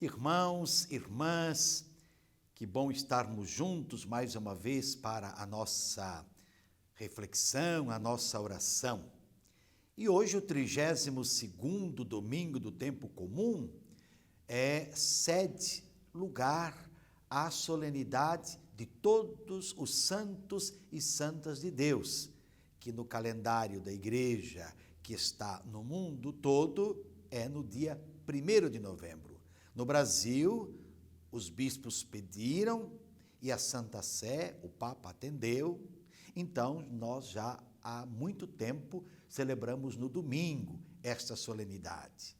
Irmãos, irmãs, que bom estarmos juntos mais uma vez para a nossa reflexão, a nossa oração. E hoje o 32º domingo do tempo comum cede lugar à solenidade de todos os santos e santas de Deus, que no calendário da igreja que está no mundo todo é no dia 1º de novembro. No Brasil, os bispos pediram e a Santa Sé, o Papa atendeu. Então, nós já há muito tempo celebramos no domingo esta solenidade.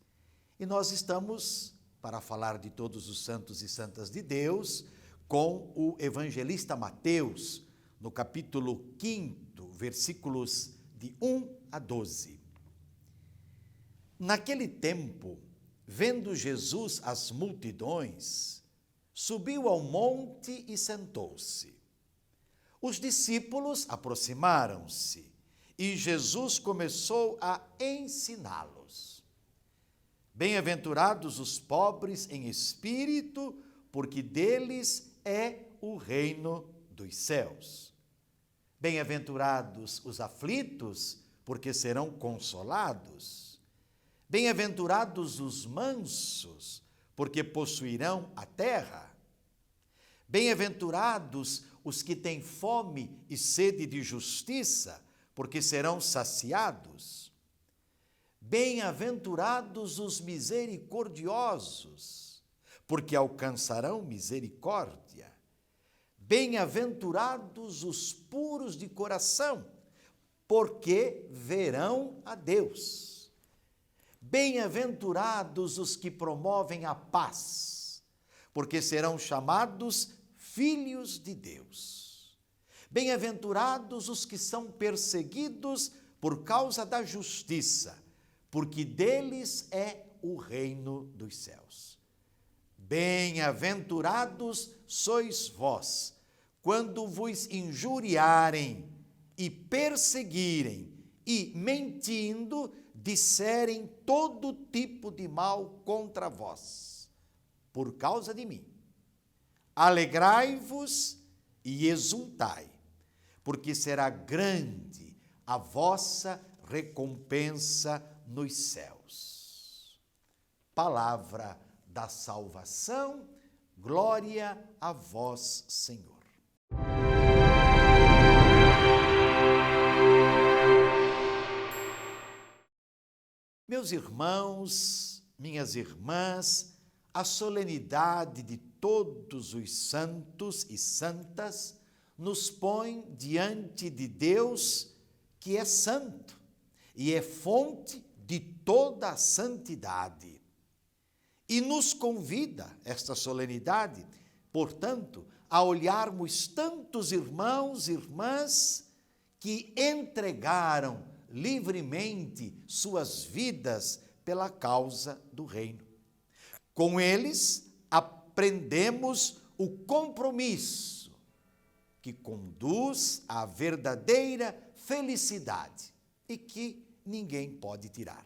E nós estamos, para falar de todos os santos e santas de Deus, com o evangelista Mateus, no capítulo 5, versículos de 1 a 12. Naquele tempo, vendo Jesus as multidões, subiu ao monte e sentou-se. Os discípulos aproximaram-se e Jesus começou a ensiná-los. Bem-aventurados os pobres em espírito, porque deles é o reino dos céus. Bem-aventurados os aflitos, porque serão consolados. Bem-aventurados os mansos, porque possuirão a terra. Bem-aventurados os que têm fome e sede de justiça, porque serão saciados. Bem-aventurados os misericordiosos, porque alcançarão misericórdia. Bem-aventurados os puros de coração, porque verão a Deus. Bem-aventurados os que promovem a paz, porque serão chamados filhos de Deus. Bem-aventurados os que são perseguidos por causa da justiça, porque deles é o reino dos céus. Bem-aventurados sois vós, quando vos injuriarem e perseguirem e, mentindo, disserem todo tipo de mal contra vós, por causa de mim. Alegrai-vos e exultai, porque será grande a vossa recompensa nos céus. Palavra da salvação, glória a vós, Senhor. Meus irmãos, minhas irmãs, a solenidade de todos os santos e santas nos põe diante de Deus, que é santo e é fonte de toda a santidade. E nos convida, esta solenidade, portanto, a olharmos tantos irmãos e irmãs que entregaram livremente suas vidas pela causa do reino. Com eles, aprendemos o compromisso que conduz à verdadeira felicidade e que ninguém pode tirar.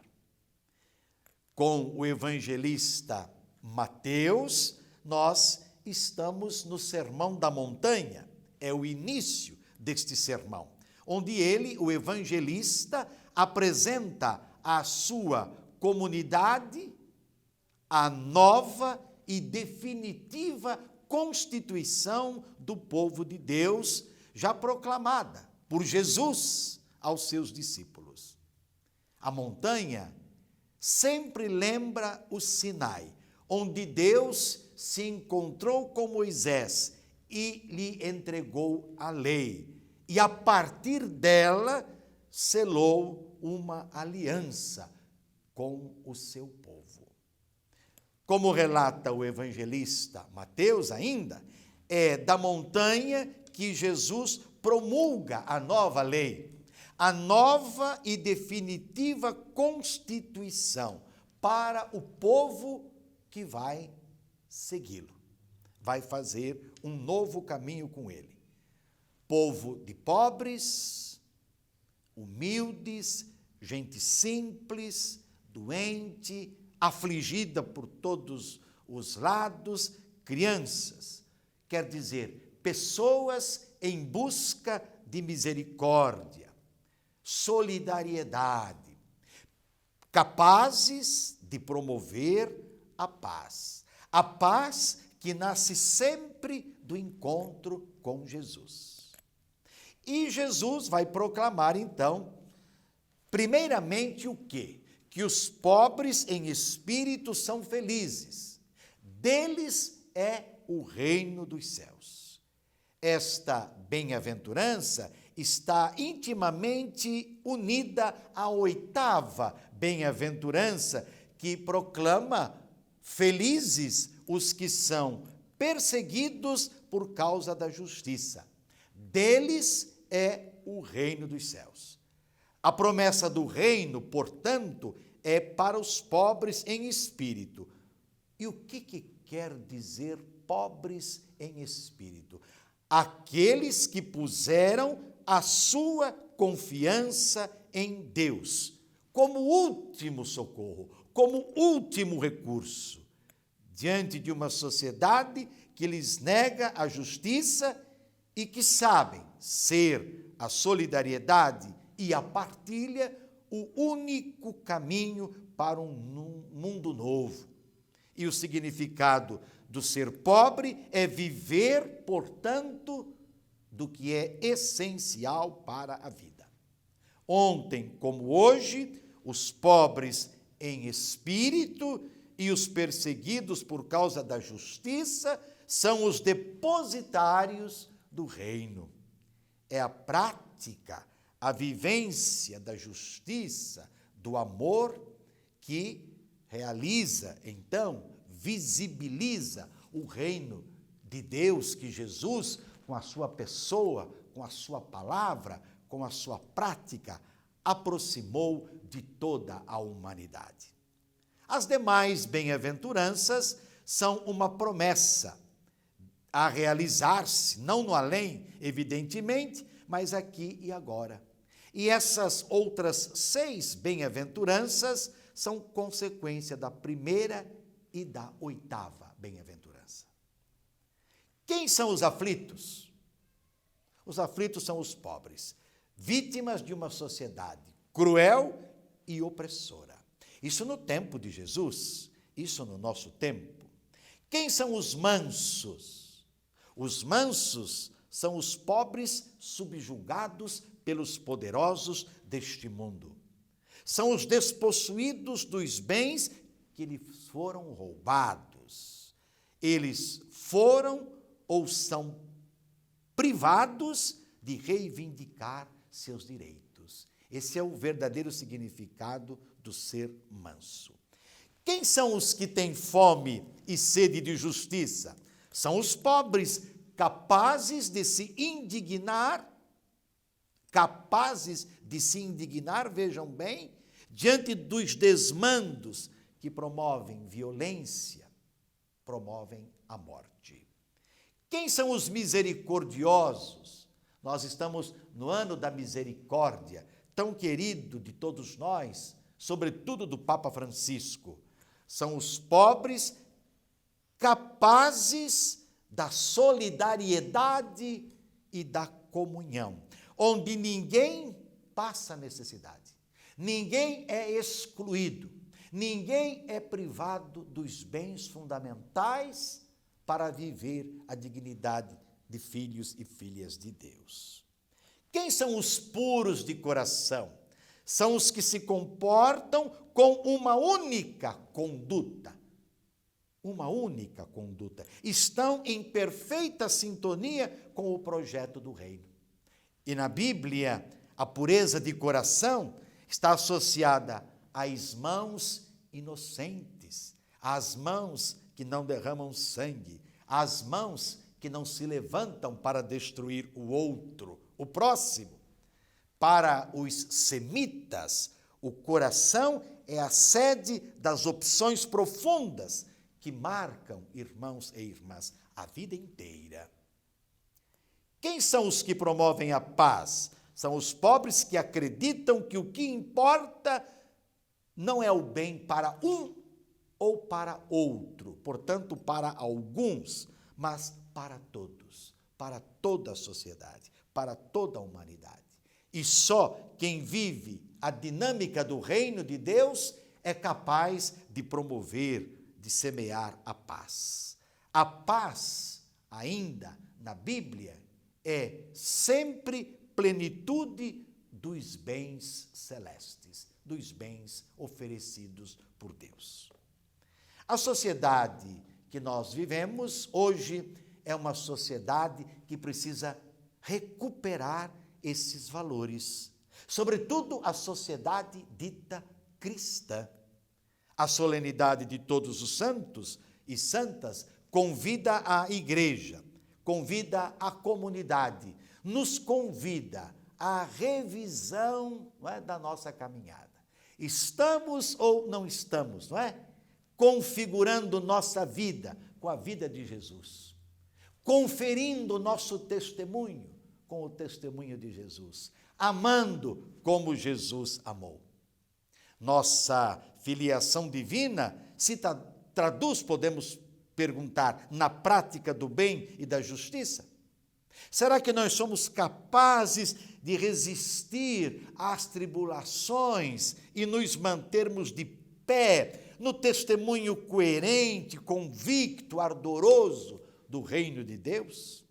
Com o evangelista Mateus, nós estamos no Sermão da Montanha, é o início deste sermão, onde ele, o evangelista, apresenta à sua comunidade a nova e definitiva constituição do povo de Deus, já proclamada por Jesus aos seus discípulos. A montanha sempre lembra o Sinai, onde Deus se encontrou com Moisés e lhe entregou a lei. E a partir dela, selou uma aliança com o seu povo. Como relata o evangelista Mateus ainda, é da montanha que Jesus promulga a nova lei, a nova e definitiva constituição para o povo que vai segui-lo, vai fazer um novo caminho com ele. Povo de pobres, humildes, gente simples, doente, afligida por todos os lados, crianças. Quer dizer, pessoas em busca de misericórdia, solidariedade, capazes de promover a paz. A paz que nasce sempre do encontro com Jesus. E Jesus vai proclamar, então, primeiramente o quê? Que os pobres em espírito são felizes. Deles é o reino dos céus. Esta bem-aventurança está intimamente unida à 8ª bem-aventurança, que proclama: felizes os que são perseguidos por causa da justiça. Deles é o reino dos céus. A promessa do reino, portanto, é para os pobres em espírito. E o que quer dizer pobres em espírito? Aqueles que puseram a sua confiança em Deus, como último socorro, como último recurso, diante de uma sociedade que lhes nega a justiça e que sabem ser a solidariedade e a partilha o único caminho para um mundo novo. E o significado do ser pobre é viver, portanto, do que é essencial para a vida. Ontem, como hoje, os pobres em espírito e os perseguidos por causa da justiça são os depositários do reino. É a prática, a vivência da justiça, do amor, que realiza, então, visibiliza o reino de Deus que Jesus, com a sua pessoa, com a sua palavra, com a sua prática, aproximou de toda a humanidade. As demais bem-aventuranças são uma promessa a realizar-se, não no além, evidentemente, mas aqui e agora. E essas outras 6 bem-aventuranças são consequência da 1ª e da 8ª bem-aventurança. Quem são os aflitos? Os aflitos são os pobres, vítimas de uma sociedade cruel e opressora. Isso no tempo de Jesus, isso no nosso tempo. Quem são os mansos? Os mansos são os pobres subjugados pelos poderosos deste mundo. São os despossuídos dos bens que lhes foram roubados. Eles foram ou são privados de reivindicar seus direitos. Esse é o verdadeiro significado do ser manso. Quem são os que têm fome e sede de justiça? São os pobres, capazes de se indignar, vejam bem, diante dos desmandos que promovem violência, promovem a morte. Quem são os misericordiosos? Nós estamos no ano da misericórdia, tão querido de todos nós, sobretudo do Papa Francisco. São os pobres capazes da solidariedade e da comunhão, onde ninguém passa necessidade, ninguém é excluído, ninguém é privado dos bens fundamentais para viver a dignidade de filhos e filhas de Deus. Quem são os puros de coração? São os que se comportam com uma única conduta. Uma única conduta. Estão em perfeita sintonia com o projeto do reino. E na Bíblia, a pureza de coração está associada às mãos inocentes, às mãos que não derramam sangue, às mãos que não se levantam para destruir o outro, o próximo. Para os semitas, o coração é a sede das opções profundas que marcam, irmãos e irmãs, a vida inteira. Quem são os que promovem a paz? São os pobres que acreditam que o que importa não é o bem para um ou para outro, portanto, para alguns, mas para todos, para toda a sociedade, para toda a humanidade. E só quem vive a dinâmica do reino de Deus é capaz de promover, de semear a paz. A paz, ainda na Bíblia, é sempre plenitude dos bens celestes, dos bens oferecidos por Deus. A sociedade que nós vivemos hoje é uma sociedade que precisa recuperar esses valores, sobretudo a sociedade dita cristã. A solenidade de todos os santos e santas convida a igreja, convida a comunidade, nos convida à revisão, não é, da nossa caminhada. Estamos ou não estamos, não é? Configurando nossa vida com a vida de Jesus, conferindo nosso testemunho com o testemunho de Jesus, amando como Jesus amou. Nossa filiação divina se traduz, podemos perguntar, na prática do bem e da justiça? Será que nós somos capazes de resistir às tribulações e nos mantermos de pé no testemunho coerente, convicto, ardoroso do reino de Deus?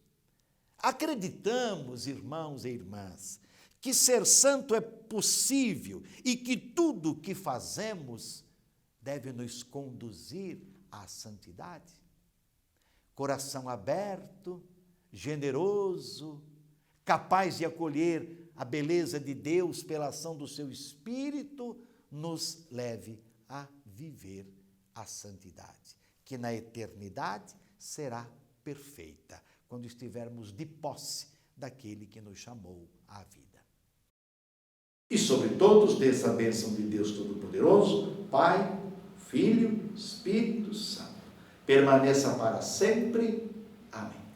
Acreditamos, irmãos e irmãs, que ser santo é possível e que tudo o que fazemos deve nos conduzir à santidade? Coração aberto, generoso, capaz de acolher a beleza de Deus pela ação do seu Espírito, nos leve a viver a santidade, que na eternidade será perfeita, quando estivermos de posse daquele que nos chamou à vida. E sobre todos dessa bênção de Deus Todo-Poderoso, Pai, Filho, Espírito Santo, permaneça para sempre. Amém.